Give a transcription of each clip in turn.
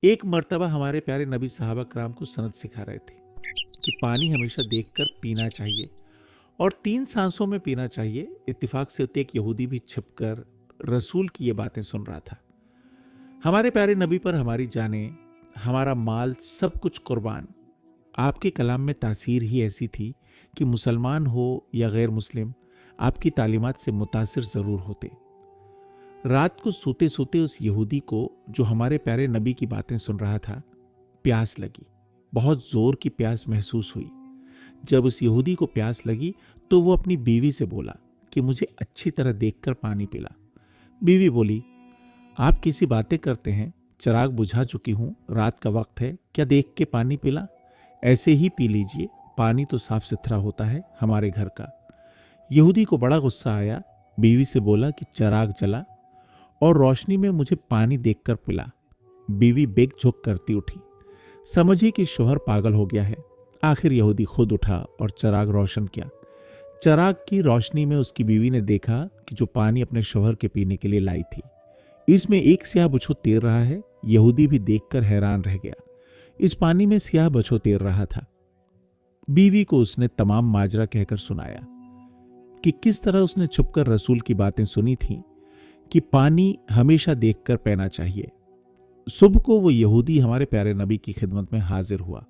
एक मर्तबा हमारे प्यारे नबी साहबा कराम को सनत सिखा रहे थे कि पानी हमेशा देखकर पीना चाहिए और 3 सांसों में पीना चाहिए। इत्तेफाक से एक यहूदी भी छिपकर रसूल की ये बातें सुन रहा था। हमारे प्यारे नबी पर हमारी जानें, हमारा माल, सब कुछ कुर्बान। आपके कलाम में तासीर ही ऐसी थी कि मुसलमान हो या गैर मुस्लिम, आपकी तालीमात से मुतासिर ज़रूर होते। रात को सोते सोते उस यहूदी को, जो हमारे प्यारे नबी की बातें सुन रहा था, प्यास लगी। बहुत जोर की प्यास महसूस हुई। जब उस यहूदी को प्यास लगी तो वो अपनी बीवी से बोला कि मुझे अच्छी तरह देखकर पानी पिला। बीवी बोली, आप किसी बातें करते हैं, चिराग बुझा चुकी हूं, रात का वक्त है, क्या देख के पानी पिला? ऐसे ही पी लीजिए, पानी तो साफ सुथरा होता है हमारे घर का। यहूदी को बड़ा गुस्सा आया। बीवी से बोला कि चिराग जला और रोशनी में मुझे पानी देखकर पिला। बीवी बेक झुक करती उठी। समझी कि शोहर पागल हो गया है। आखिर यहूदी खुद उठा और चिराग रोशन किया। चिराग की रोशनी में उसकी बीवी ने देखा कि जो पानी अपने शोहर के पीने के लिए लाई थी, इसमें एक स्याह बछो तैर रहा है। यहूदी भी देखकर हैरान रह गया। इस पानी में स्याह बछो तैर रहा था। बीवी को उसने तमाम माजरा कहकर सुनाया कि किस तरह उसने छुपकर रसूल की बातें सुनी थी कि पानी हमेशा देखकर पीना चाहिए। सुबह को वो यहूदी हमारे प्यारे नबी की खिदमत में हाजिर हुआ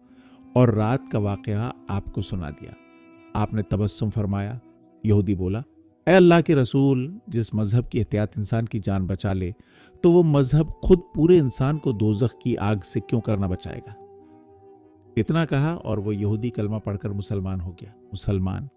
और रात का वाकया आपको सुना दिया। आपने तबस्सुम फरमाया। यहूदी बोला, ऐ अल्लाह के रसूल, जिस मजहब की एहतियात इंसान की जान बचा ले, तो वो मजहब खुद पूरे इंसान को दोजख की आग से क्यों करना बचाएगा? इतना कहा और वो यहूदी कलमा पढ़कर मुसलमान हो गया। मुसलमान